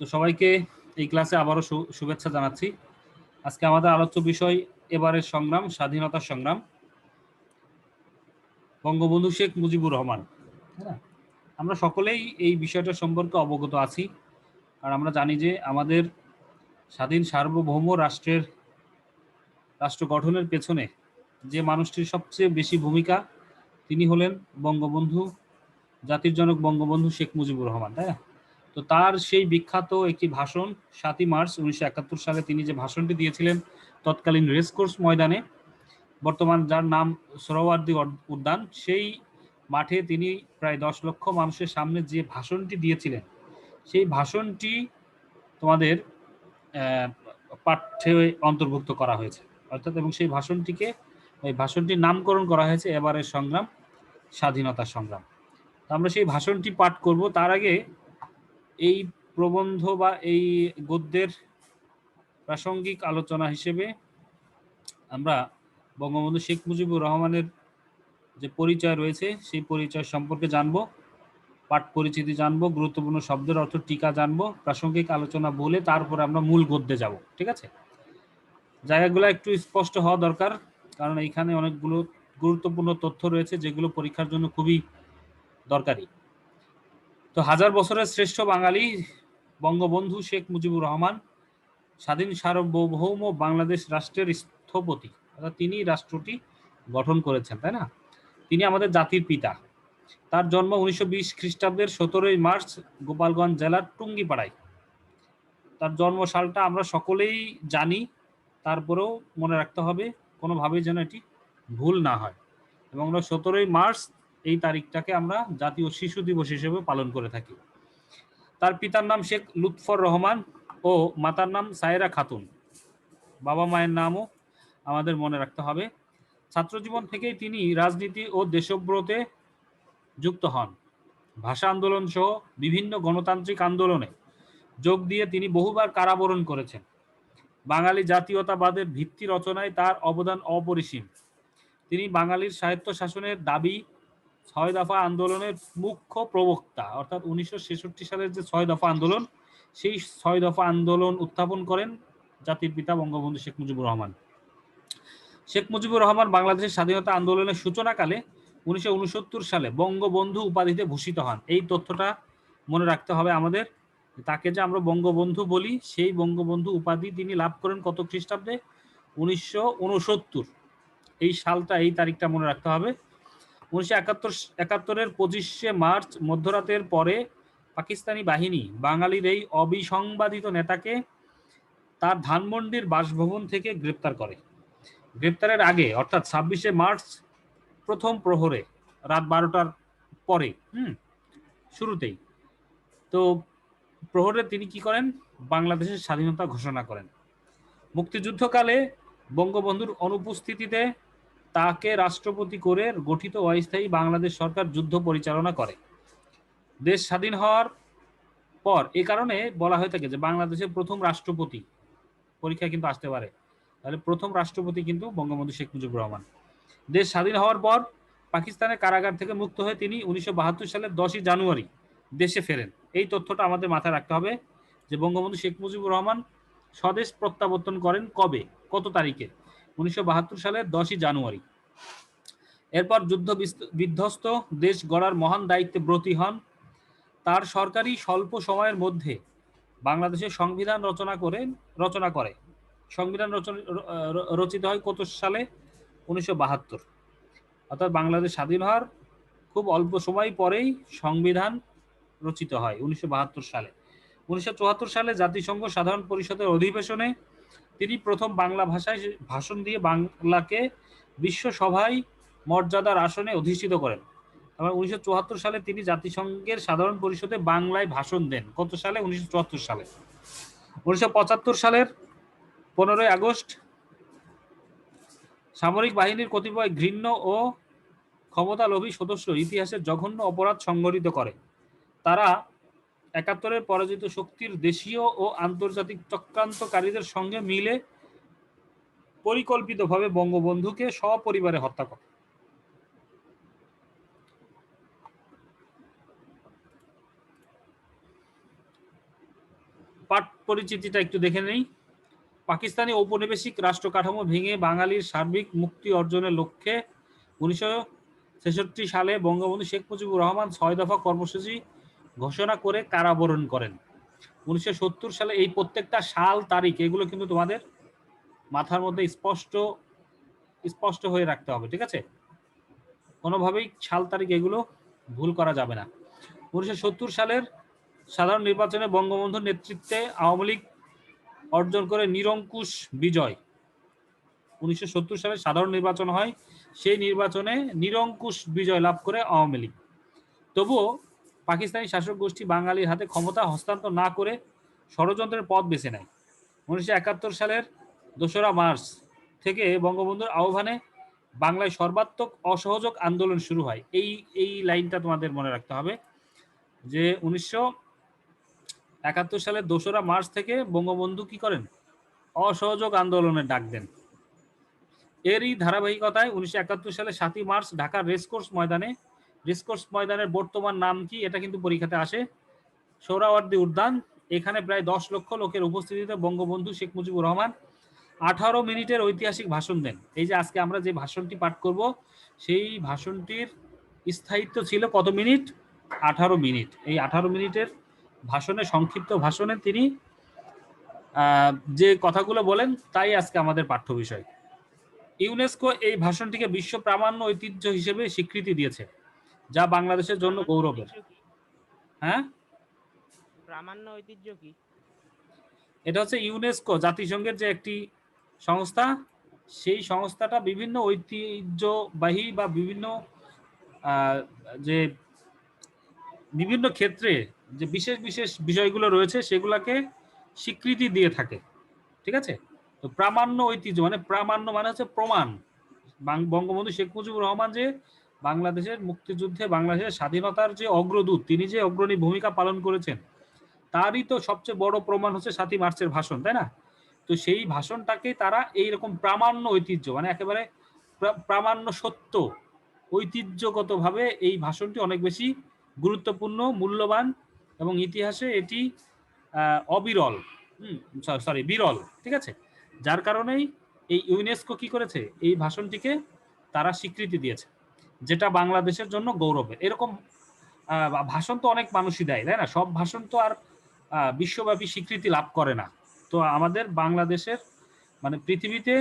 তো সবাইকে এই ক্লাসে আবারও শুভেচ্ছা জানাচ্ছি। আজকে আমাদের আলোচ্য বিষয় এবারের সংগ্রাম, স্বাধীনতার সংগ্রাম, বঙ্গবন্ধু শেখ মুজিবুর রহমান। হ্যাঁ, আমরা সকলেই এই বিষয়টা সম্পর্কে অবগত আছি, আর আমরা জানি যে আমাদের স্বাধীন সার্বভৌম রাষ্ট্র গঠনের পেছনে যে মানুষটির সবচেয়ে বেশি ভূমিকা, তিনি হলেন বঙ্গবন্ধু, জাতির জনক বঙ্গবন্ধু শেখ মুজিবুর রহমান, তাই না? তো তার সেই বিখ্যাত একটি ভাষণ 7ই মার্চ 1971 সালে তিনি যে ভাষণটি দিয়েছিলেন তৎকালীন রেসকোর্স ময়দানে, বর্তমান যার নাম সোহরাওয়ার্দী উদ্যান, সেই মাঠে তিনি প্রায় 10 লক্ষ মানুষের সামনে যে ভাষণটি দিয়েছিলেন, সেই ভাষণটি তোমাদের পাঠ্যে অন্তর্ভুক্ত করা হয়েছে অর্থাৎ, এবং সেই ভাষণটির নামকরণ করা হয়েছে এবারের সংগ্রাম, স্বাধীনতার সংগ্রাম। তো আমরা সেই ভাষণটি পাঠ করব। তার আগে এই প্রবন্ধ বা এই গদ্যের প্রাসঙ্গিক আলোচনা হিসেবে আমরা বঙ্গবন্ধু শেখ মুজিবুর রহমানের যে পরিচয় রয়েছে সেই পরিচয় সম্পর্কে জানব, পাঠ পরিচিতি জানবো, গুরুত্বপূর্ণ শব্দের অর্থ টিকা জানবো, প্রাসঙ্গিক আলোচনা বলে তারপরে আমরা মূল গদ্যে যাব। ঠিক আছে? জায়গাগুলো একটু স্পষ্ট হওয়া দরকার, কারণ এইখানে অনেকগুলো গুরুত্বপূর্ণ তথ্য রয়েছে যেগুলো পরীক্ষার জন্য খুবই দরকারি। তো হাজার বছরের শ্রেষ্ঠ বাঙালি বঙ্গবন্ধু শেখ মুজিবুর রহমান স্বাধীন সার্বভৌম বাংলাদেশ রাষ্ট্রের স্থপতি, অর্থাৎ তিনি রাষ্ট্রটি গঠন করেছেন, তাই না? তিনি আমাদের জাতির পিতা। তার জন্ম 1920 খ্রিস্টাব্দের 17ই মার্চ গোপালগঞ্জ জেলার টুঙ্গিপাড়ায়। তার জন্ম সালটা আমরা সকলেই জানি, তারপরেও মনে রাখতে হবে কোনোভাবেই যেন এটি ভুল না হয়। এবং আমরা 17ই মার্চ এই তারিখটাকে আমরা জাতীয় শিশু দিবস হিসেবে পালন করে থাকি। তার পিতার নাম শেখ লুৎফর রহমান ও মাতার নাম সায়েরা খাতুন। বাবা মায়ের নামও আমাদের মনে রাখতে হবে। ছাত্রজীবন থেকেই তিনি রাজনীতি ও দেশব্রতে যুক্ত হন। ভাষা আন্দোলন সহ বিভিন্ন গণতান্ত্রিক আন্দোলনে যোগ দিয়ে তিনি বহুবার কারাবরণ করেছেন। বাঙালি জাতীয়তাবাদের ভিত্তি রচনায় তার অবদান অপরিসীম। তিনি বাঙালির স্বায়ত্ত শাসনের দাবি 6 দফা আন্দোলনের মুখ্য প্রবক্তা, অর্থাৎ 1966 সালের যে 6 দফা আন্দোলন, সেই 6 দফা আন্দোলন উত্থাপন করেন জাতির পিতা বঙ্গবন্ধু শেখ মুজিবুর রহমান। শেখ মুজিবুর রহমান বাংলাদেশের স্বাধীনতা আন্দোলনের সূচনাকালে 1969 সালে বঙ্গবন্ধু উপাধিতে ভূষিত হন। এই তথ্যটা মনে রাখতে হবে আমাদের। তাকে যে আমরা বঙ্গবন্ধু বলি, সেই বঙ্গবন্ধু উপাধি তিনি লাভ করেন কত খ্রিস্টাব্দে? 1969। এই সালটা, এই তারিখটা মনে রাখতে হবে। 1971-এর 25শে মার্চ মধ্যরাতের পরে পাকিস্তানি বাহিনী বাঙালির এই অবিসংবাদিত নেতাকে তার ধানমন্ডির বাসভবন থেকে গ্রেপ্তার করে। গ্রেপ্তারের আগে অর্থাৎ 26শে মার্চ প্রথম প্রহরে, রাত 12টার পরে, শুরুতেই তো প্রহরে তিনি কি করেন? বাংলাদেশের স্বাধীনতা ঘোষণা করেন। মুক্তিযুদ্ধকালে বঙ্গবন্ধুর অনুপস্থিতিতে তাকে রাষ্ট্রপতি করে গঠিত অস্থায়ী বাংলাদেশ সরকার যুদ্ধ পরিচালনা করে। দেশ স্বাধীন হওয়ার পর এ কারণে বলা হয়ে থাকে যে বাংলাদেশের প্রথম রাষ্ট্রপতি, পরীক্ষা কিন্তু আসতে পারে, তাহলে প্রথম রাষ্ট্রপতি কিন্তু বঙ্গবন্ধু শেখ মুজিবুর রহমান। দেশ স্বাধীন হওয়ার পর পাকিস্তানের কারাগার থেকে মুক্ত হয়ে তিনি 1972 সালের 10ই জানুয়ারি দেশে ফেরেন। এই তথ্যটা আমাদের মাথায় রাখতে হবে যে বঙ্গবন্ধু শেখ মুজিবুর রহমান স্বদেশ প্রত্যাবর্তন করেন কবে, কত তারিখে? 1972 সালের 10ই জানুয়ারি। এরপর যুদ্ধ বিধ্বস্ত দেশ গড়ার মহান দায়িত্বে ব্রতী হন। তার সরকারি স্বল্প সময়ের মধ্যে বাংলাদেশের সংবিধান রচনা করে। সংবিধান রচিত হয় কত সালে? 1972। অর্থাৎ বাংলাদেশ স্বাধীন হওয়ার খুব অল্প সময় পরেই সংবিধান রচিত হয় 1972 সালে। 1974 সালে জাতিসংঘ সাধারণ পরিষদের অধিবেশনে তিনি প্রথম বাংলা ভাষায় ভাষণ দিয়ে বাংলাকে বিশ্বসভায় মর্যাদার আসনে অধিষ্ঠিত করেন। আবার 1974 সালে তিনি জাতিসংঘের সাধারণ পরিষদে বাংলায় ভাষণ দেন। কত সালে? 1974 সালে। 1975 সালের 15ই আগস্ট সামরিক বাহিনীর কতিপয় ঘৃণ্য ও ক্ষমতালোভী সদস্য ইতিহাসের জঘন্য অপরাধ সংঘটিত করে। তারা 71-এর পরাজিত শক্তির দেশীয় ও আন্তর্জাতিক চক্রান্তকারীদের সঙ্গে মিলে পরিকল্পিতভাবে বঙ্গবন্ধুকে সপরিবারে হত্যা করে। পাঠ পরিচিতিটা একটু দেখে নেই। পাকিস্তানি ঔপনিবেশিক রাষ্ট্র কাঠামো ভেঙে বাঙালির সার্বিক মুক্তি অর্জনের লক্ষ্যে 1966 সালে বঙ্গবন্ধু শেখ মুজিবুর রহমান 6 দফা কর্মসূচি ঘোষণা করে কারাবরণ করেন। 1970 সালে এই প্রত্যেকটা সাল তারিখ এগুলো কিন্তু তোমাদের মাথার মধ্যে স্পষ্ট হয়ে রাখতে হবে, ঠিক আছে? কোনোভাবেই সাল তারিখ এগুলো ভুল করা যাবে না। 1970 সালের সাধারণ নির্বাচনে বঙ্গবন্ধুর নেতৃত্বে আওয়ামী লীগ অর্জন করে নিরঙ্কুশ বিজয়। 1970 সালে সাধারণ নির্বাচন হয়, সেই নির্বাচনে নিরঙ্কুশ বিজয় লাভ করে আওয়ামী লীগ। তবুও পাকিস্তানি শাসক গোষ্ঠী বাঙালির হাতে ক্ষমতা হস্তান্তর না করে ষড়যন্ত্রের পথ বেছে নেয়। 1971 সালের 2রা মার্চ থেকে বঙ্গবন্ধুর আহ্বানে বাংলায় সর্বাত্মক অসহযোগ আন্দোলন শুরু হয়। এই লাইনটা তোমাদের মনে রাখতে হবে যে 1971 সালের 2রা মার্চ থেকে বঙ্গবন্ধু কি করেন? অসহযোগ আন্দোলনের ডাক দেন। এরই ধারাবাহিকতায় 1971 সালে 7ই মার্চ ঢাকার রেসকোর্স ময়দানের বর্তমান নাম কি এটা কিন্তু পরীক্ষাতে আসে, সোহরাওয়ার্দী উদ্যান। এখানে প্রায় 10 লক্ষ লোকের উপস্থিতিতে বঙ্গবন্ধু শেখ মুজিবুর রহমান 18 মিনিটের ঐতিহাসিক ভাষণ দেন। এই যে আজকে আমরা যে ভাষণটি পাঠ করব সেই ভাষণটির স্থায়িত্ব ছিল কত মিনিট? 18 মিনিট। এই 18 মিনিটের ভাষণে, সংক্ষিপ্ত ভাষণে তিনি যে কথাগুলো বলেন তাই আজকে আমাদের পাঠ্য বিষয়। ইউনেস্কো এই ভাষণটিকে বিশ্ব প্রামাণ্য ঐতিহ্য হিসেবে স্বীকৃতি দিয়েছে, যা বাংলাদেশের জন্য গৌরবের। হ্যাঁ, প্রামাণ্য ঐতিহ্য কি? এটা হচ্ছে ইউনেস্কো, জাতিসংঘের যে একটি সংস্থা, সেই সংস্থাটা বিভিন্ন ঐতিহ্যবাহী বা বিভিন্ন ক্ষেত্রে যে বিশেষ বিষয়গুলো রয়েছে সেগুলোকে স্বীকৃতি দিয়ে থাকে, ঠিক আছে? তো প্রামাণ্য ঐতিহ্য মানে প্রামাণ্য মানে হচ্ছে প্রমাণ। বঙ্গবন্ধু শেখ মুজিবুর রহমান যে বাংলাদেশের মুক্তিযুদ্ধে, বাংলাদেশের স্বাধীনতার যে অগ্রদূত, তিনি যে অগ্রণী ভূমিকা পালন করেছেন, তারই তো সবচেয়ে বড় প্রমাণ হচ্ছে 7ই মার্চের ভাষণ, তাই না? তো সেই ভাষণটাকে তারা এইরকম প্রামাণ্য ঐতিহ্য মানে একেবারে প্রামাণ্য সত্য, ঐতিহ্যগতভাবে এই ভাষণটি অনেক বেশি গুরুত্বপূর্ণ, মূল্যবান এবং ইতিহাসে এটি অবিরল, বিরল, ঠিক আছে? যার কারণেই এই ইউনেস্কো কি করেছে? এই ভাষণটিকে তারা স্বীকৃতি দিয়েছে, যেটা বাংলাদেশের জন্য গৌরবের। এরকম ভাষণ তো অনেক মানুষই দেয়, তাই না? সব ভাষণ তো আর বিশ্বব্যাপী স্বীকৃতি লাভ করে না। তো আমাদের বাংলাদেশের মানে পৃথিবীতে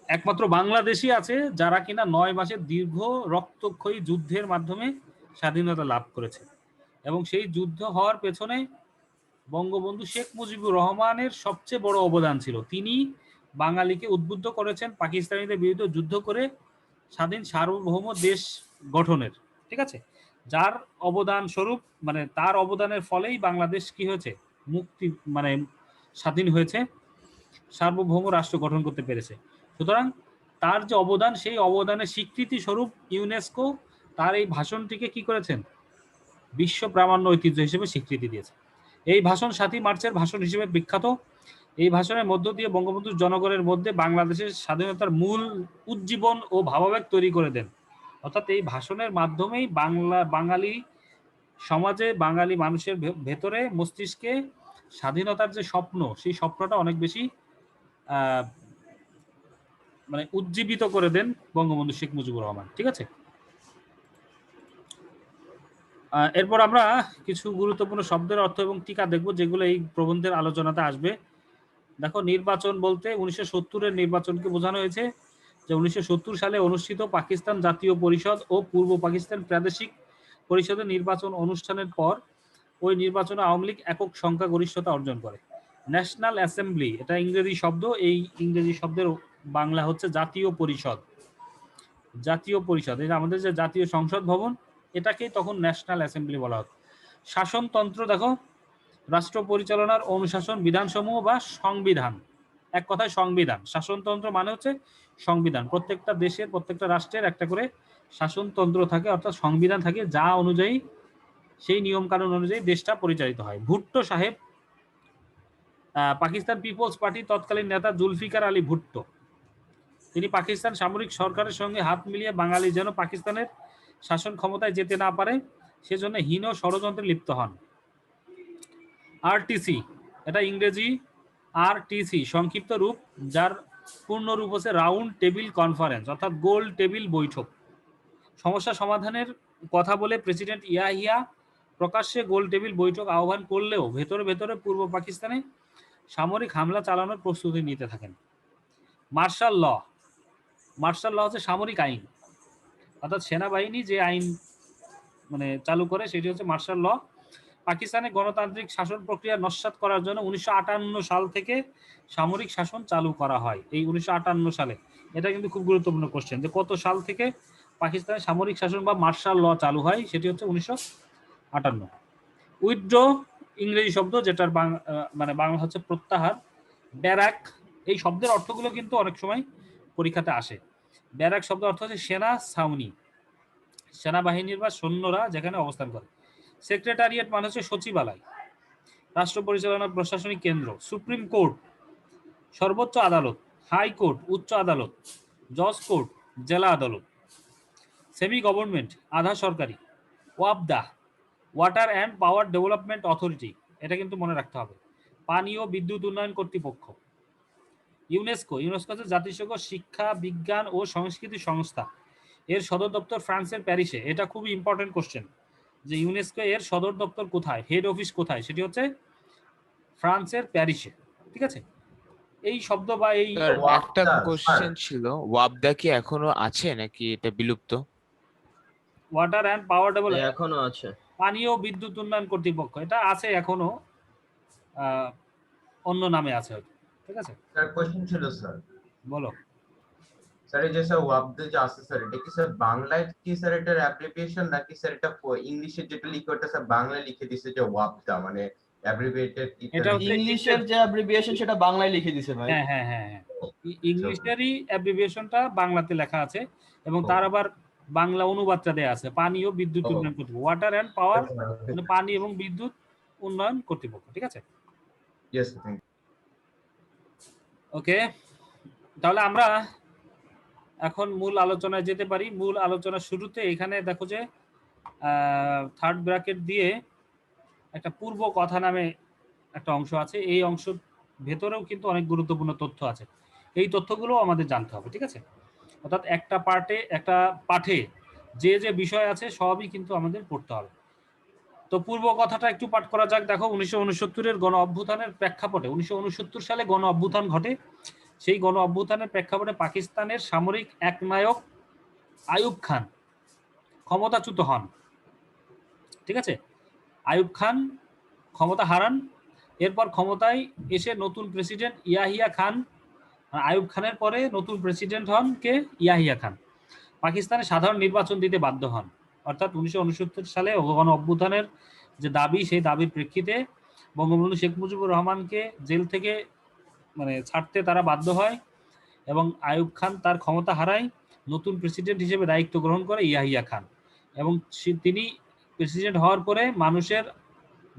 একমাত্র বাংলাদেশই আছে যারা কিনা 9 মাসের দীর্ঘ রক্তক্ষয়ী যুদ্ধের মাধ্যমে স্বাধীনতা লাভ করেছে, এবং সেই যুদ্ধ হওয়ার পেছনে বঙ্গবন্ধু শেখ মুজিবুর রহমানের সবচেয়ে বড় অবদান ছিল। তিনি বাঙালিকে উদ্বুদ্ধ করেছেন পাকিস্তানিদের বিরুদ্ধে যুদ্ধ করে স্বাধীন সার্বভৌম দেশ গঠনের, ঠিক আছে? যার অবদান স্বরূপ মানে তার অবদানের ফলেই বাংলাদেশ কি হয়েছে? মুক্তি মানে স্বাধীন হয়েছে, সার্বভৌম রাষ্ট্র গঠন করতে পেরেছে। সুতরাং তার যে অবদান, সেই অবদানের স্বীকৃতি স্বরূপ ইউনেস্কো তার এই ভাষণটিকে কি করেছেন? বিশ্ব প্রামাণ্য ঐতিহ্য হিসেবে স্বীকৃতি দিয়েছে। এই ভাষণ 7ই মার্চের ভাষণ হিসেবে বিখ্যাত। এই ভাষণের মধ্য দিয়ে বঙ্গবন্ধু জনগণের মধ্যে বাংলাদেশের স্বাধীনতার মূল উজ্জীবন ও ভাবাবেগ তৈরি করে দেন। অর্থাৎ এই ভাষণের মাধ্যমেই বাঙালি সমাজে, বাঙালি মানুষের ভেতরে, মস্তিষ্কে স্বাধীনতার যে স্বপ্ন, সেই স্বপ্নটা অনেক বেশি মানে উজ্জীবিত করে দেন বঙ্গবন্ধু শেখ মুজিবুর রহমান, ঠিক আছে? এরপর আমরা কিছু গুরুত্বপূর্ণ শব্দের অর্থ এবং টিকা দেখব, যেগুলো এই প্রবন্ধের আলোচনাতে আসবে। দেখো, নির্বাচন বলতে 1970-এর নির্বাচনকে বোঝানো হয়েছে, যে 1970 সালে অনুষ্ঠিত পাকিস্তান জাতীয় পরিষদ ও পূর্ব পাকিস্তান প্রাদেশিক পরিষদের নির্বাচন অনুষ্ঠানের পর ওই নির্বাচনে আওয়ামী লীগ একক সংখ্যাগরিষ্ঠতা অর্জন করে। ন্যাশনাল অ্যাসেম্বলি, এটা ইংরেজি শব্দ, এই ইংরেজি শব্দের বাংলা হচ্ছে জাতীয় পরিষদ। জাতীয় পরিষদ, এটা আমাদের যে জাতীয় সংসদ ভবন, এটাকেই তখন ন্যাশনাল অ্যাসেম্বলি বলা হতো। শাসনতন্ত্র দেখো, রাষ্ট্র পরিচালনার অনুশাসন বিধানসমূহ বা সংবিধান, এক কথায় সংবিধান। শাসনতন্ত্র মানে হচ্ছে সংবিধান। প্রত্যেকটা দেশের, প্রত্যেকটা রাষ্ট্রের একটা করে শাসনতন্ত্র থাকে, অর্থাৎ সংবিধান থাকে, যা অনুযায়ী, সেই নিয়ম কানুন অনুযায়ী দেশটা পরিচালিত হয়। ভুট্টো সাহেব, পাকিস্তান পিপলস পার্টির তৎকালীন নেতা জুলফিকার আলী ভুট্টো, তিনি পাকিস্তান সামরিক সরকারের সঙ্গে হাত মিলিয়ে বাঙালি যেন পাকিস্তানের শাসন ক্ষমতায় যেতে না পারে সেজন্য হীন ষড়যন্ত্রে লিপ্ত হন। আরটিসি, এটা ইংরেজি আরটিসি সংক্ষিপ্ত রূপ, যার পূর্ণ রূপ হচ্ছে রাউন্ড টেবিল কনফারেন্স অর্থাৎ গোল টেবিল বৈঠক। সমস্যা সমাধানের কথা বলে প্রেসিডেন্ট ইয়াহিয়া প্রকাশ্যে গোল টেবিল বৈঠক আহ্বান করলেও ভেতরে ভেতরে পূর্ব পাকিস্তানে সামরিক হামলা চালানোর প্রস্তুতি নিতে থাকেন। মার্শাল ল, মার্শাল ল হচ্ছে সামরিক আইন, অর্থাৎ সেনাবাহিনী যে আইন মানে চালু করে সেটি হচ্ছে মার্শাল ল। পাকিস্তানে গণতান্ত্রিক শাসন প্রক্রিয়া নস্যাৎ করার জন্য 1958 সাল থেকে সামরিক শাসন চালু করা হয়। এই 1958 সালে, এটা কিন্তু খুব গুরুত্বপূর্ণ কোশ্চেন যে কত সাল থেকে পাকিস্তানে সামরিক শাসন বা মার্শাল ল চালু হয়, সেটি হচ্ছে 1958। উইথড্র ইংরেজি শব্দ, যেটার মানে বাংলা হচ্ছে প্রত্যাহার। ব্যারাক, এই শব্দের অর্থগুলো কিন্তু অনেক সময় পরীক্ষাতে আসে। ব্যারাক শব্দ অর্থ হচ্ছে সেনা ছাউনি, সেনাবাহিনীর বা সৈন্যরা যেখানে অবস্থান করে। সেক্রেটারিয়েট মানে হচ্ছে সচিবালয়, রাষ্ট্র পরিচালনার প্রশাসনিক কেন্দ্র। সুপ্রিম কোর্ট সর্বোচ্চ আদালত, হাইকোর্ট উচ্চ আদালত, জজ কোর্ট জেলা আদালত। সেমি গভর্নমেন্ট আধা সরকারি। ওয়াবদা water and power development authority, এটা কিন্তু মনে রাখতে হবে, পানি ও বিদ্যুৎ উন্নয়ন কর্তৃপক্ষ। ইউনেস্কো, ইউনেস্কো হচ্ছে জাতিসংঘ শিক্ষা বিজ্ঞান ও সংস্কৃতি সংস্থা, এর সদর দপ্তর ফ্রান্সের প্যারিসে। এটা খুবই ইম্পর্টেন্ট কোশ্চেন যে ইউনেস্কো এর সদর দপ্তর কোথায়, হেড অফিস কোথায়, সেটি হচ্ছে ফ্রান্সের প্যারিসে। ঠিক আছে, এই শব্দ বা এই স্যার একটা ওয়াবদা, কোশ্চেন ছিল, ওয়াবদা কি এখনো আছে নাকি এটা বিলুপ্ত? ওয়াটার অ্যান্ড পাওয়ার ডেভেলপমেন্ট, এখনো আছে। পানি ও বিদ্যুৎ উন্নয়ন কর্তৃপক্ষ, এটা আছে এখনো, অন্য নামে আছে হয়তো। ঠিক আছে, স্যার কোশ্চেন ছিল স্যার, বলো। স্যার এই যে স্যার ওয়াবদা যে আছে স্যার, এটা কি স্যার বাংলায় কি স্যার এটার অ্যাব্রিভিয়েশন নাকি স্যার এটা ইংলিশে যেটা লিখে ওটা স্যার বাংলায় লিখে দিছে যে ওয়াবদা মানে অ্যাব্রিভিয়েটেড? এটা হচ্ছে ইংলিশের যে অ্যাব্রিভিয়েশন সেটা বাংলায় লিখে দিছে ভাই। হ্যাঁ হ্যাঁ হ্যাঁ হ্যাঁ, ইংলিশেরই অ্যাব্রিভিয়েশনটা বাংলাতে লেখা আছে এবং তার আবার বাংলা অনুবাদটা দেয়া আছে, পানি ও বিদ্যুৎ উন্নয়ন কর্তৃপক্ষ, ওয়াটার অ্যান্ড পাওয়ার মানে পানি এবং বিদ্যুৎ উন্নয়ন কর্তৃপক্ষ। ঠিক আছে, ইয়েস থ্যাংক ওকে, তাহলে আমরা এখন মূল আলোচনায় যেতে পারি। মূল আলোচনার শুরুতে এখানে দেখো যে থার্ড ব্র্যাকেট দিয়ে একটা পূর্ব কথা নামে একটা অংশ আছে, এই অংশ ভেতরেও কিন্তু অনেক গুরুত্বপূর্ণ তথ্য আছে, এই তথ্যগুলো আমাদের জানতে হবে। ঠিক আছে, অর্থাৎ একটা পাঠে যে যে বিষয় আছে সবই কিন্তু আমাদের পড়তে হবে। তো পূর্ব কথাটা একটু পাঠ করা যাক। দেখো, 1969-এর গণ অভ্যুত্থানের প্রেক্ষাপটে, 1969 সালে গণ অভ্যুত্থান ঘটে। সেই গণ অভ্যুত্থানের প্রেক্ষাপটে পাকিস্তানের সামরিক একনায়ক আইয়ুব খান ক্ষমতাচ্যুত হন। ঠিক আছে, আইয়ুব খান ক্ষমতা হারান। এরপর ক্ষমতায় এসে নতুন প্রেসিডেন্ট ইয়াহিয়া খান, আইয়ুব খানের পরে নতুন প্রেসিডেন্ট হন কে, ইয়াহিয়া খান। পাকিস্তানে সাধারণ নির্বাচন দিতে বাধ্য হন। অর্থাৎ 1969 সালে গণ অভ্যুত্থানের যে দাবি, সেই দাবির প্রেক্ষিতে বঙ্গবন্ধু শেখ মুজিবুর রহমানকে জেল থেকে মানে ছাড়তে তারা বাধ্য হয় এবং আইয়ুব খান তার ক্ষমতা হারায়। নতুন প্রেসিডেন্ট হিসেবে দায়িত্ব গ্রহণ করে ইয়াহিয়া খান এবং তিনি প্রেসিডেন্ট হওয়ার পরে মানুষের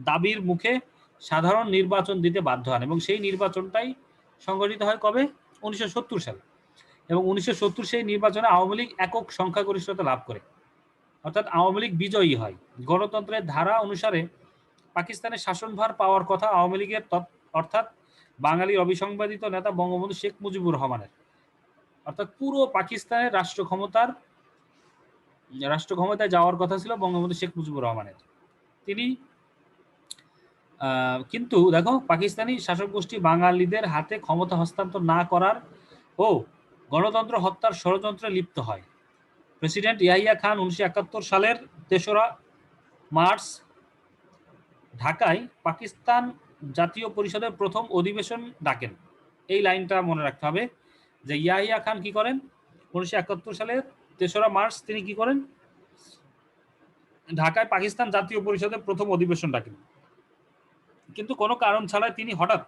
দাবির মুখে সাধারণ নির্বাচন দিতে বাধ্য হন এবং সেই নির্বাচনটাই সংগঠিত হয় কবে, 1970 সালে। এবং 1970 সেই নির্বাচনে আওয়ামী লীগ একক সংখ্যাগরিষ্ঠতা লাভ করে, অর্থাৎ আওয়ামী লীগ বিজয়ী হয়। গণতন্ত্রের ধারা অনুসারে পাকিস্তানের শাসনভার পাওয়ার কথা আওয়ামী লীগের, অর্থাৎ বাঙালির অবিসংবাদিত নেতা বঙ্গবন্ধু শেখ মুজিবুর রহমানের। অর্থাৎ পুরো পাকিস্তানের রাষ্ট্র ক্ষমতায় যাওয়ার কথা ছিল বঙ্গবন্ধু শেখ মুজিবুর রহমানের। তিনি কিন্তু দেখো, পাকিস্তানি শাসক গোষ্ঠী বাঙালিদের হাতে ক্ষমতা হস্তান্তর না করার ও গণতন্ত্র হত্যার ষড়যন্ত্রে লিপ্ত হয়। প্রেসিডেন্ট ইয়াহিয়া খান 1971 সালের 3রা মার্চ ঢাকায় পাকিস্তান জাতীয় পরিষদের প্রথম অধিবেশন ডাকেন। এই লাইনটা মনে রাখতে হবে যে ইয়াহিয়া খান কি করেন, 1971 সালের 3রা মার্চ তিনি কি করেন, ঢাকায় পাকিস্তান জাতীয় পরিষদের প্রথম অধিবেশন ডাকেন। কিন্তু কোনো কারণ ছাড়াই তিনি হঠাৎ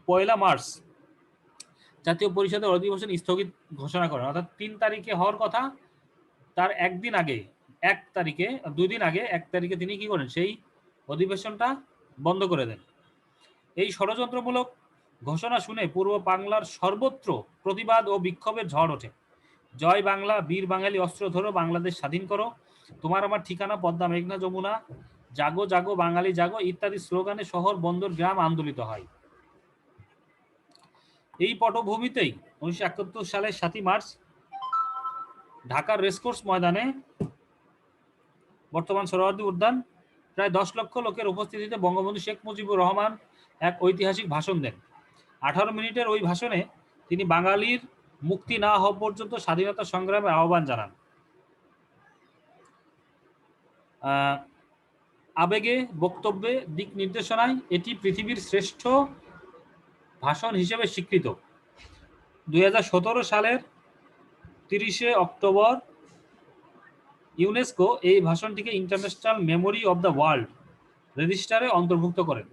1 মার্চ জাতীয় পরিষদের অধিবেশন স্থগিত ঘোষণা করেন। অর্থাৎ 3 তারিখে হওয়ার কথা, তার 1 দিন আগে 2 দিন আগে 1 তারিখে তিনি কি করেন, সেই অধিবেশনটা বন্ধ করে দেন। এই ষড়যন্ত্রমূলক ঘোষণা শুনে পূর্ব বাংলার সর্বত্র প্রতিবাদ ও বিক্ষোভের ঝড় ওঠে। জয় বাংলা, বীর বাঙালি অস্ত্র ধরো, বাংলাদেশ স্বাধীন করো, তোমার আমার ঠিকানা পদ্মা মেঘনা যমুনা, জাগো জাগো বাঙালি জাগো ইত্যাদি স্লোগানে শহর বন্দর গ্রাম আন্দোলিত হয়। এই পটভূমিতেই 1971 সালের 7 মার্চ ঢাকার রেসকোর্স ময়দানে, বর্তমান সোহরাওয়ার্দী উদ্যান, প্রায় 10 লক্ষ লোকের উপস্থিতিতে বঙ্গবন্ধু শেখ মুজিবুর রহমান এক ঐতিহাসিক ভাষণ দেন। 18 মিনিটের ওই ভাষণে তিনি বাঙালির মুক্তি না হওয়া পর্যন্ত স্বাধীনতা সংগ্রামের আহ্বান জানান। আবেগে, বক্তব্যে, দিক নির্দেশনায় এটি পৃথিবীর শ্রেষ্ঠ ভাষণ হিসেবে স্বীকৃত। 2017 সালের 30 অক্টোবর ইউনেস্কো এই ভাষণটিকে International Memory of the World রেজিস্টারে অন্তর্ভুক্ত করেন।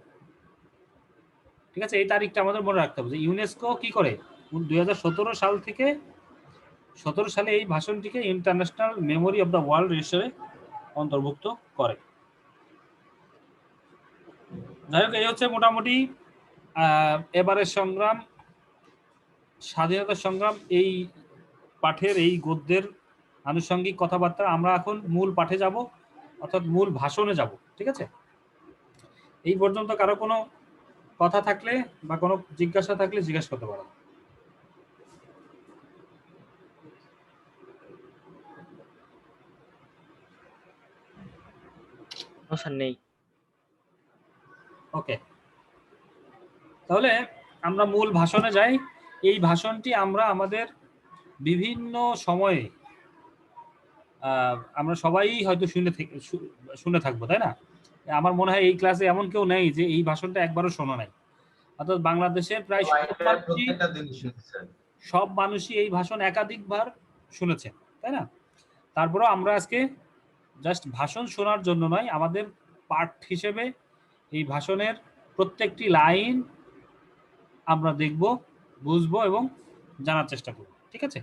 ঠিক আছে, এই তারিখটা আমাদের মনে রাখতে হবে যে ইউনেস্কো কি করে 2017 সাল থেকে 17 সালে এই ভাষণটিকে International Memory of the World রেজিস্টারে অন্তর্ভুক্ত করে। যাই হোক, এই হচ্ছে মোটামুটি এবারের সংগ্রাম, স্বাধীনতা সংগ্রাম এই পাঠের এই গদ্যের আনুষঙ্গিক কথাবার্তা। আমরা এখন মূল পাঠে যাব, অর্থাৎ মূল ভাষণে যাব। ঠিক আছে, এই পর্যন্ত কারো কোনো কথা থাকলে বা কোনো জিজ্ঞাসা থাকলে জিজ্ঞাসা করতে পারো। স্যার নেই। ওকে, তাহলে আমরা মূল ভাষণে যাই। এই ভাষণটি আমরা আমাদের বিভিন্ন সময়ে আমরা সবাই হয়তো শুনে থাকবো, তাই না? আমার মনে হয় এই ক্লাসে এমন কেউ নেই যে এই ভাষণটা একবারও শোনা নাই। অর্থাৎ বাংলাদেশের প্রায় সব মানুষই এই ভাষণ একাধিকবার শুনেছেন, তাই না? তারপরেও আমরা আজকে জাস্ট ভাষণ শোনার জন্য নয়, আমাদের পাঠ হিসেবে এই ভাষণের প্রত্যেকটি লাইন আমরা দেখব, বুঝবো এবং জানার চেষ্টা করব। ঠিক আছে,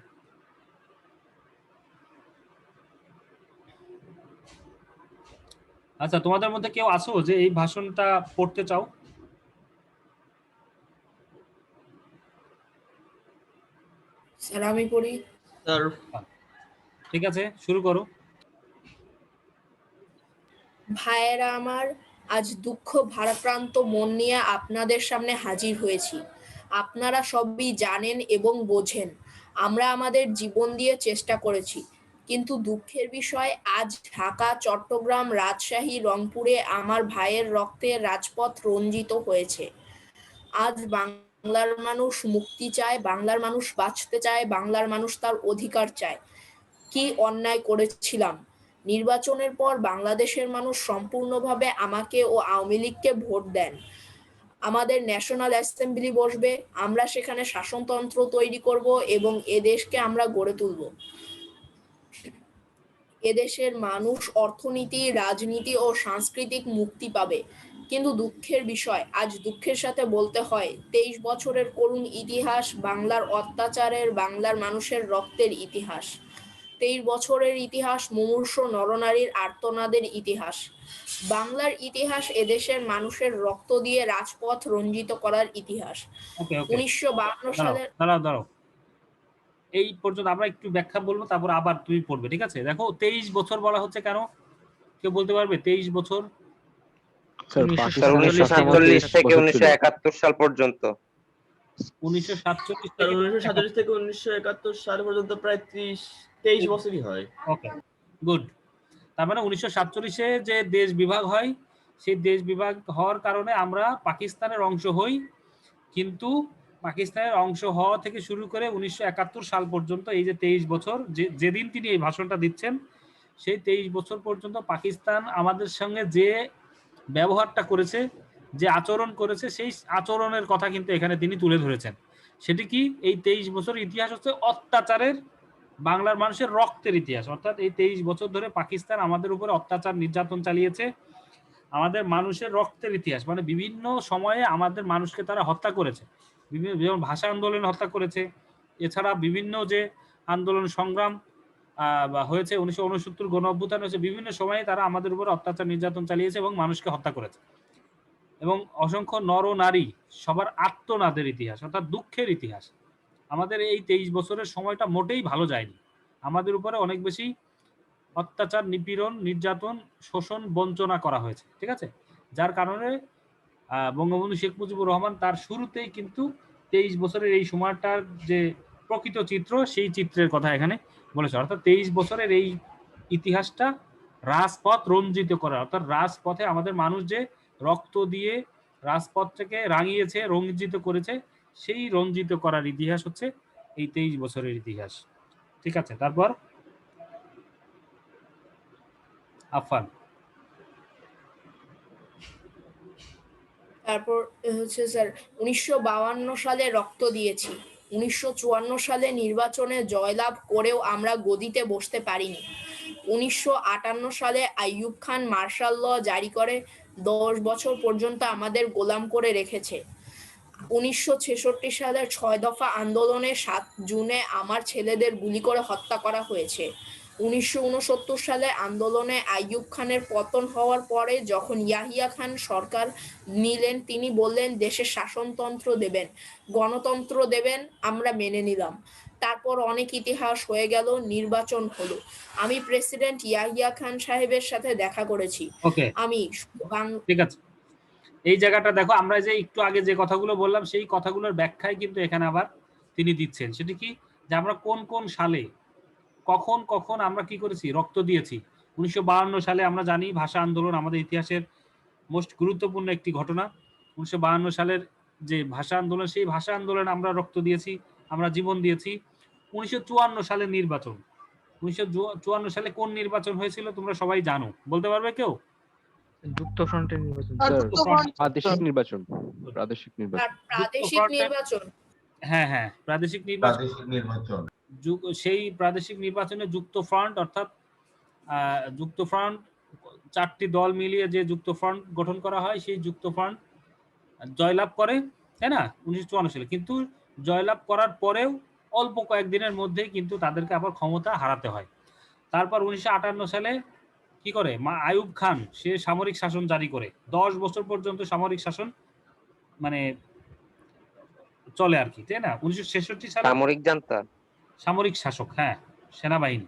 আচ্ছা, তোমাদের মধ্যে কেউ আছো যে এই ভাষণটা পড়তে চাও? স্যার আমি পড়ি। স্যার ঠিক আছে, শুরু করো। ভাইয়েরা আমার, আজ দুঃখ ভারাক্রান্ত মন নিয়ে আপনাদের সামনে হাজির হয়েছি। আপনারা সবই জানেন এবং বোঝেন আমরা আমাদের জীবন দিয়ে চেষ্টা করেছি, কিন্তু দুঃখের বিষয় আজ ঢাকা, চট্টগ্রাম, রাজশাহী, রংপুরে আমার ভাইয়ের রক্তে রাজপথ রঞ্জিত হয়েছে। আজ বাংলার মানুষ মুক্তি চায়, বাংলার মানুষ বাঁচতে চায়, বাংলার মানুষ তার অধিকার চায়। কি অন্যায় করেছিলাম? নির্বাচনের পর বাংলাদেশের মানুষ সম্পূর্ণভাবে আমাকে ও আওয়ামী লীগকে ভোট দেন। আমাদের ন্যাশনাল অ্যাসেম্বলি বসবে, আমরা সেখানে শাসনতন্ত্র তৈরি করব এবং এদেশকে আমরা গড়ে তুলব। এদেশের মানুষ অর্থনীতি, রাজনীতি ও সাংস্কৃতিক মুক্তি পাবে। কিন্তু দুঃখের বিষয়, আজ দুঃখের সাথে বলতে হয় 23 বছরের করুণ ইতিহাস, বাংলার অত্যাচারের, বাংলার মানুষের রক্তের ইতিহাস। 23 বছরের ইতিহাস মুমূর্ষু নরনারীর আর্তনাদের ইতিহাস। বাংলার ইতিহাস এদেশের মানুষের রক্ত দিয়ে রাজপথ রঞ্জিত করার ইতিহাস। 1952 সালের দাঁড়াও, এই পর্যন্ত আমরা একটু ব্যাখ্যা বলবো, তারপর আবার তুমি পড়বে। ঠিক আছে, দেখো 23 বছর বলা হচ্ছে কেন, কেউ বলতে পারবে? 23 বছর 1947 থেকে 1971 সাল পর্যন্ত। 1947 থেকে 1971 সাল পর্যন্ত প্রায় 23 বছরই হয়। ওকে, গুড। তার মানে 1947-এ যে দেশ বিভাগ হয়, সেই দেশ বিভাগ হওয়ার কারণে আমরা পাকিস্তানের অংশ হই, কিন্তু পাকিস্তানের অংশ হওয়া থেকে শুরু করে 1971 সাল পর্যন্ত এই যে 23 বছর, যেদিন তিনি এই ভাষণটা দিচ্ছেন সেই 23 বছর পর্যন্ত পাকিস্তান আমাদের সঙ্গে যে ব্যবহারটা করেছে, যে আচরণ করেছে, সেই আচরণের কথা কিন্তু এখানে তিনি তুলে ধরেছেন। সেটি কি? এই 23 বছর ইতিহাস হচ্ছে অত্যাচারের, বাংলার মানুষের রক্তের ইতিহাস। অর্থাৎ এই 23 বছর ধরে পাকিস্তান আমাদের উপরে অত্যাচার, নির্যাতন চালিয়েছে, আমাদের মানুষের রক্তের ইতিহাস। মানে বিভিন্ন সময়ে আমাদের মানুষকে তারা হত্যা করেছে, বিভিন্ন ভাষা আন্দোলন হত্যা করেছে, এছাড়া বিভিন্ন যে আন্দোলন সংগ্রাম হয়েছে, 1969 গণ অভ্যুত্থান হয়েছে, বিভিন্ন সময়ে তারা আমাদের উপর অত্যাচার, নির্যাতন চালিয়েছে এবং মানুষকে হত্যা করেছে। এবং অসংখ্য নর নারী সবার আত্মনাদের ইতিহাস, অর্থাৎ দুঃখের ইতিহাস। আমাদের এই 23 বছরের সময়টা মোটেই ভালো যায়নি, আমাদের উপরে অনেক বেশি অত্যাচার, নিপীড়ন, নির্যাতন, শোষণ, বঞ্চনা করা হয়েছে। ঠিক আছে, যার কারণে বঙ্গবন্ধু শেখ মুজিবুর রহমান তার শুরুতেই কিন্তু 23 বছরের এই সময়টার যে প্রকৃত চিত্র, সেই চিত্রের কথা এখানে বলেছে। অর্থাৎ 23 বছরের এই ইতিহাসটা রাজপথ রঞ্জিত করা, অর্থাৎ রাজপথে আমাদের মানুষ যে রক্ত দিয়ে রাজপথটাকে রাঙিয়েছে, রঞ্জিত করেছে, সেই রঞ্জিত করার ইতিহাস হচ্ছে এই 23 বছরের ইতিহাস। ঠিক আছে, তারপর আফান। তারপর হচ্ছে স্যার 1952 সালে রক্ত দিয়েছি, 1954 সালে নির্বাচনে জয়লাভ করেও আমরা গদিতে বসতে পারিনি। 1958 সালে আইয়ুব খান মার্শাল ল জারি করে 10 বছর পর্যন্ত আমাদের গোলাম করে রেখেছে। 1966 সালের 6 দফা আন্দোলনে 7 জুনে আমার ছেলেদের গুলি করে হত্যা করা হয়েছে। 1969 সালে আন্দোলনে আইয়ুব খানের পতন হওয়ার পরে যখন ইয়াহিয়া খান সরকার নিলেন, তিনি বললেন দেশে শাসনতন্ত্র দেবেন, গণতন্ত্র দেবেন, আমরা মেনে নিলাম। তারপর অনেক ইতিহাস হয়ে গেল, নির্বাচন হলো, আমি প্রেসিডেন্ট ইয়াহিয়া খান সাহেবের সাথে দেখা করেছি। ওকে, আমি ঠিক আছে, এই জায়গাটা দেখো, আমরা যে একটু আগে যে কথাগুলো বললাম সেই কথাগুলোর ব্যাখ্যায় কিন্তু এখানে আবার তিনি দিচ্ছেন। সেটা কি, যে আমরা কোন কোন সালে কখন কখন আমরা কি করেছি, রক্ত দিয়েছি। 1952 সালে আমরা জানি ভাষা আন্দোলন আমাদের ইতিহাসের মোস্ট গুরুত্বপূর্ণ একটি ঘটনা। 1952 সালের যে ভাষা আন্দোলন, সেই ভাষা আন্দোলনে আমরা রক্ত দিয়েছি, আমরা জীবন দিয়েছি। 1954 সালের নির্বাচন, 1954 সালে কোন নির্বাচন হয়েছিল তোমরা সবাই জানো, বলতে পারবে কেউ? যুক্তফ্রন্টের নির্বাচন প্রাদেশিক নির্বাচন। প্রাদেশিক নির্বাচন, হ্যাঁ হ্যাঁ, প্রাদেশিক নির্বাচন। সেই প্রাদেশিক নির্বাচনে যুক্তফ্রন্ট, অর্থাৎ যুক্তফ্রন্ট 4টি দল মিলিয়ে যে যুক্তফ্রন্ট গঠন করা হয়, সেই যুক্তফ্রন্ট জয়লাভ করে, তাই না, 1954 সালে। কিন্তু জয়লাভ করার পরেও অল্প কয়েকদিনের মধ্যেই কিন্তু তাদেরকে আবার ক্ষমতা হারাতে হয়। তারপর 1958 সালে কি করে, আইয়ুব খান সে সামরিক শাসন জারি করে 10 বছর পর্যন্ত সামরিক শাসন মানে চলে আর কি, তাই না। 1966 সালে সামরিক শাসক, হ্যাঁ, সেনাবাহিনী।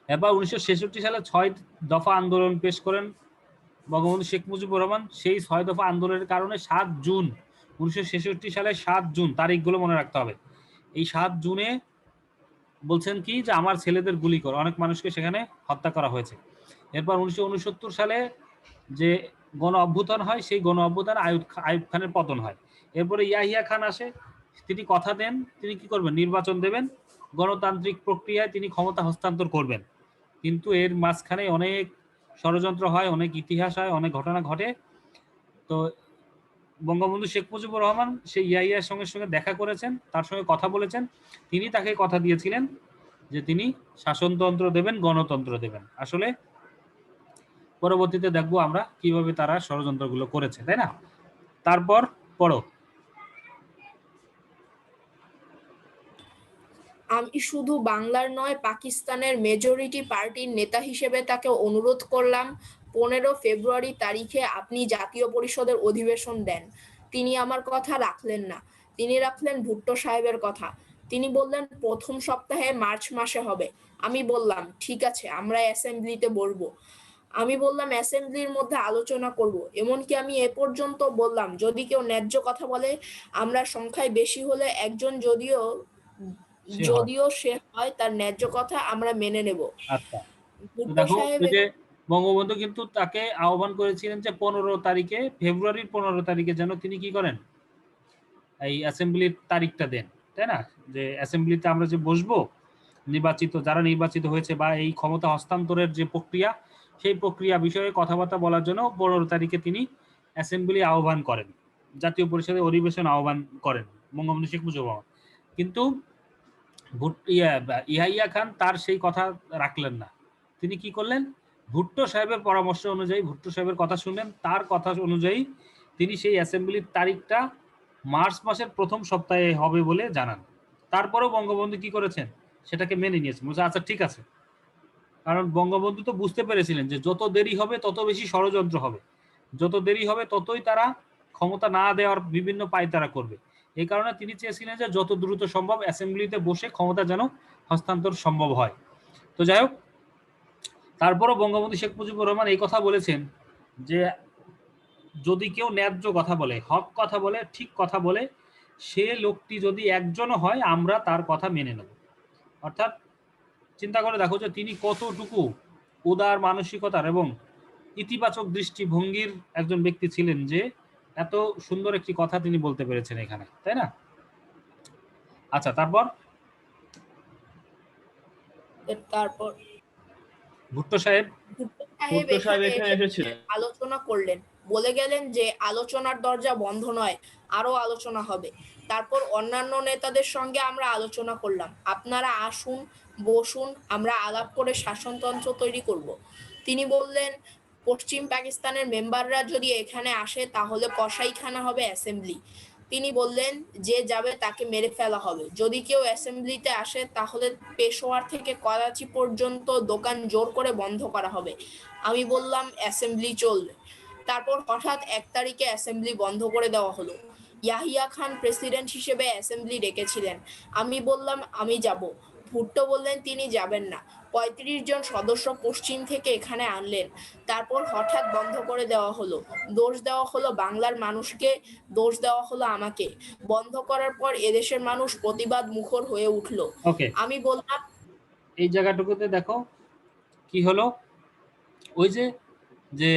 এবার 1966 সালে 6 দফা আন্দোলন পেশ করেন বঙ্গবন্ধু শেখ মুজিবুর রহমান। সেই 6 দফা আন্দোলনের কারণে 7 জুন 1966 সালে 7 জুন, তারিখগুলো মনে রাখতে হবে, এই 7 জুনে বলছেন কি, যে আমার ছেলেদের গুলি করে অনেক মানুষকে সেখানে হত্যা করা হয়েছে। এরপর 1969 সালে যে গণ অভ্যুত্থান হয়, সেই গণ অভ্যুত্থানে আইয়ুব খানের পতন হয়। এরপরে ইয়াহিয়া খান আসে, তিনি কথা দেন তিনি কি করবেন, নির্বাচন দেবেন, গণতান্ত্রিক প্রক্রিয়ায় তিনি ক্ষমতা হস্তান্তর করবেন। কিন্তু এর মাঝখানে অনেক ষড়যন্ত্র হয়, অনেক ইতিহাস হয়, অনেক ঘটনা ঘটে। তো বঙ্গবন্ধু শেখ মুজিবুর রহমান সেই ইয়াহিয়ার সঙ্গে দেখা করেছেন, তার সঙ্গে কথা বলেছেন, তিনি তাকে কথা দিয়েছিলেন যে তিনি শাসনতন্ত্র দেবেন, গণতন্ত্র দেবেন। আসলে পরবর্তীতে দেখবো আমরা কিভাবে তারা ষড়যন্ত্রগুলো করেছে, তাই না। তারপর পড়ো। আমি শুধু বাংলার নয়, পাকিস্তানের মেজরিটি পার্টির নেতা হিসেবে তাকে অনুরোধ করলাম 15 ফেব্রুয়ারি তারিখে আপনি জাতীয় পরিষদের অধিবেশন দেন। তিনি আমার কথা রাখলেন না, তিনি রাখলেন ভুট্টো সাহেবের কথা। তিনি বললেন প্রথম সপ্তাহে মার্চ মাসে হবে। আমি বললাম ঠিক আছে, আমরা অ্যাসেম্বলিতে বসবো। আমি বললাম অ্যাসেম্বলির মধ্যে আলোচনা করব। এমনকি আমি এ পর্যন্ত বললাম যদি কেউ ন্যায্য কথা বলে, আমরা সংখ্যায় বেশি হলে একজন যদিও সে হয়, তার ন্যায্য কথা আমরা মেনে নেব। আচ্ছা, দেখো, যে বঙ্গবন্ধু কিন্তু তাকে আহ্বান করেছিলেন যে 15 তারিখে, ফেব্রুয়ারির 15 তারিখে যেন তিনি কি করেন, এই অ্যাসেম্বলির তারিখটা দেন, তাই না। যে অ্যাসেম্বলিতে আমরা যে বসবো, নির্বাচিত যারা নির্বাচিত হয়েছে বা এই ক্ষমতা হস্তান্তরের যে প্রক্রিয়া, সেই প্রক্রিয়া বিষয়ে কথাবার্তা বলার জন্য 15 তারিখে তিনি অ্যাসেম্বলি আহ্বান করেন, জাতীয় পরিষদের অধিবেশন আহ্বান করেন বঙ্গবন্ধু শেখ মুজিবুর রহমান। কিন্তু ইয়াহিয়া খান তার সেই কথা রাখলেন না। তিনি কি করলেন, ভুট্টো সাহেবের পরামর্শ অনুযায়ী, ভুট্টো সাহেবের কথা শুনলেন, তার কথা অনুযায়ী তিনি সেই অ্যাসেম্বলির তারিখটা মার্চ মাসের প্রথম সপ্তাহে হবে বলে জানান। তারপরেও বঙ্গবন্ধু কি করেছেন, সেটাকে মেনে নিয়েছেন, বলছে আচ্ছা ঠিক আছে। কারণ বঙ্গবন্ধু তো বুঝতে পেরেছিলেন যে যত দেরি হবে তত বেশি ষড়যন্ত্র হবে, যত দেরি হবে ততই তারা ক্ষমতা না দেওয়ার বিভিন্ন পায়তারা করবে। এই কারণে তিনি চেয়েছিলেন যে যত দ্রুত সম্ভব অ্যাসেম্বলিতে বসে ক্ষমতা যেন হস্তান্তর সম্ভব হয়। তো যাই হোক, তারপরও বঙ্গবন্ধু শেখ মুজিবুর রহমান এই কথা বলেছেন যে যদি কেউ ন্যায্য কথা বলে, হক কথা বলে, ঠিক কথা বলে, সে লোকটি যদি একজনও হয় আমরা তার কথা মেনে নেব। অর্থাৎ চিন্তা করে দেখো যে তিনি কতটুকু উদার মানসিকতার এবং ইতিবাচক দৃষ্টিভঙ্গির একজন ব্যক্তি ছিলেন যে এত সুন্দর একটি কথা তিনি বলতে পেরেছেন এখানে, তাই না? আচ্ছা, তারপর তারপর ভুট্টো সাহেব ভুট্টো সাহেব এখানে এখানে এসেছিলেন। আলোচনা করলেন, বলে গেলেন যে আলোচনার দরজা বন্ধ নয়, আরো আলোচনা হবে। তারপর অন্যান্য নেতাদের সঙ্গে আমরা আলোচনা করলাম, আপনারা আসুন, বসুন, আমরা আলাপ করে শাসনতন্ত্র তৈরি করব। তিনি বললেন পশ্চিম পাকিস্তানের মেম্বাররা যদি এখানে আসে তাহলে কসাইখানা হবে অ্যাসেম্বলি। তিনি বললেন যে যাবে তাকে মেরে ফেলা হবে, যদি কেউ অ্যাসেম্বলিতে আসে তাহলে পেশোয়ার থেকে করাচি পর্যন্ত দোকান জোর করে বন্ধ করা হবে। আমি বললাম অ্যাসেম্বলি চলবে। তারপর হঠাৎ 1 তারিখে অ্যাসেম্বলি বন্ধ করে দেওয়া হলো। ইয়াহিয়া খান প্রেসিডেন্ট হিসেবে অ্যাসেম্বলি ডেকেছিলেন। আমি বললাম আমি যাব। ভুট্টো বললেন তিনি যাবেন না। 35 জন সদস্য পশ্চিম থেকে এখানে আনলেন। তারপর হঠাৎ বন্ধ করে দেওয়া হলো। দোষ দেওয়া হলো বাংলার মানুষকে, দোষ দেওয়া হলো আমাকে। বন্ধ করার পর এদেশের মানুষ প্রতিবাদ মুখর হয়ে উঠলো। ওকে, আমি বললাম এই জায়গাটুকুতে দেখো কি হলো। ওই যে যে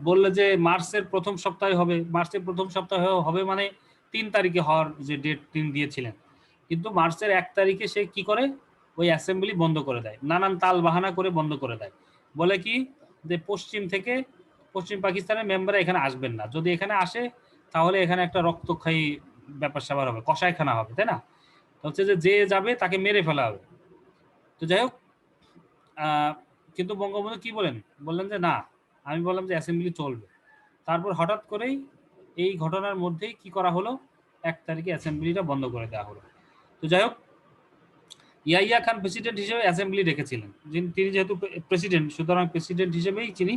বললে যে মার্চের প্রথম সপ্তাহে হবে, মার্চের প্রথম সপ্তাহে হবে মানে 3 তারিখে হওয়ার যে ডেট তিনি দিয়েছিলেন, কিন্তু মার্চের 1 তারিখে সে কি করে ওই অ্যাসেম্বলি বন্ধ করে দেয়, নানান তাল বাহানা করে বন্ধ করে দেয়। বলে কি যে পশ্চিম পাকিস্তানের মেম্বাররা এখানে আসবেন না, যদি এখানে আসে তাহলে এখানে একটা রক্তক্ষয়ী ব্যাপার স্যাপার হবে, কসাইখানা হবে, তাই না? তো হচ্ছে যে যাবে তাকে মেরে ফেলা হবে। তো যাই হোক, কিন্তু বঙ্গবন্ধু কি বললেন যে না, আমি বললাম যে অ্যাসেম্বলি চলবে। তারপর হঠাৎ করেই এই ঘটনার মধ্যেই কি করা হলো, 1 তারিখে অ্যাসেম্বলিটা বন্ধ করে দেওয়া হলো। তো যাই হোক, ইয়াহিয়া খান প্রেসিডেন্ট হিসেবে অ্যাসেম্বলি রেখেছিলেন, তিনি যেহেতু প্রেসিডেন্ট, সুতরাং প্রেসিডেন্ট হিসেবেই তিনি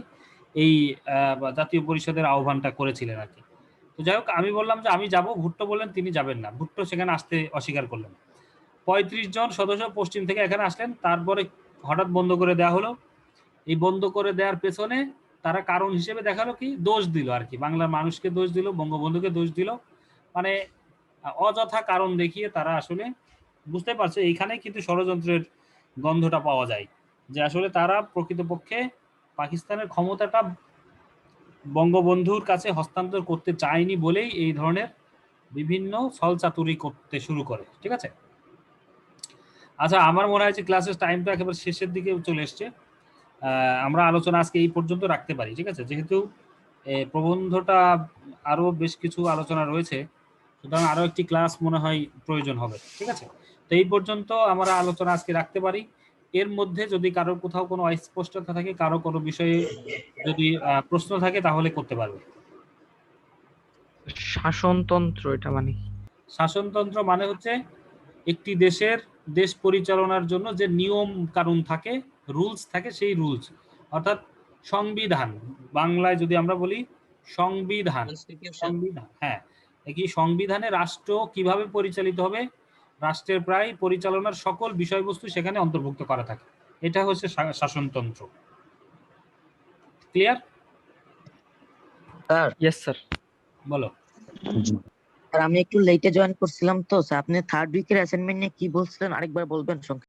এই জাতীয় পরিষদের আহ্বানটা করেছিলেন আর কি। তো যাই হোক, আমি বললাম যে আমি যাব, ভুট্টো বললেন তিনি যাবেন না, ভুট্টো সেখানে আসতে অস্বীকার করলেন। 35 জন সদস্য পশ্চিম থেকে এখানে আসলেন, তারপরে হঠাৎ বন্ধ করে দেওয়া হলো। এই বন্ধ করে দেওয়ার পেছনে তারা কারণ হিসেবে দেখালো কি, দোষ দিল আর কি, বাংলার মানুষকে দোষ দিল, বঙ্গবন্ধুকে দোষ দিল, মানে অযথা কারণ দেখিয়ে তারা আসলে বুঝতে পারছে এইখানে কিন্তু ষড়যন্ত্রের গন্ধটা পাওয়া যায়, যে আসলে তারা প্রকৃতপক্ষে পাকিস্তানের ক্ষমতাটা বঙ্গবন্ধুর কাছে হস্তান্তর করতে চায়নি বলেই এই ধরনের বিভিন্ন ছলচাতুরি করতে শুরু করে। ঠিক আছে, আচ্ছা, আমার মনে হয় যে ক্লাসের টাইমটা একেবারে শেষের দিকে চলে এসছে। আমরা আলোচনা আজকে এই পর্যন্ত রাখতে পারি, ঠিক আছে? যেহেতু প্রবন্ধটা আরো বেশ কিছু আলোচনা রয়েছে, সুতরাং আরো একটি ক্লাস মনে হয় প্রয়োজন হবে, ঠিক আছে? তো এই পর্যন্ত আমরা আলোচনা আজকে রাখতে পারি। এর মধ্যে যদি কারোর কোথাও কোনো অস্পষ্টতা থাকে, কারো কোনো বিষয়ে যদি প্রশ্ন থাকে তাহলে করতে পারবে। শাসনতন্ত্র এটা মানে কি? শাসনতন্ত্র মানে হচ্ছে একটি দেশ পরিচালনার জন্য যে নিয়ম কানুন থাকে, রুলস থাকে, সেই রুলস, অর্থাৎ সংবিধান। বাংলায় যদি আমরা বলি সংবিধান, হ্যাঁ, কি সংবিধানে রাষ্ট্র কিভাবে পরিচালিত হবে, রাষ্ট্রের প্রায় পরিচালনার সকল বিষয়বস্তু সেখানে অন্তর্ভুক্ত করা থাকে। এটা হচ্ছে শাসনতন্ত্র। ক্লিয়ার? Sir, yes sir. বলো। স্যার আমি একটু লেটে জয়েন করছিলাম, তো স্যার আপনি 3rd উইকের অ্যাসাইনমেন্ট নিয়ে কি বলছিলেন আরেকবার বলবেন?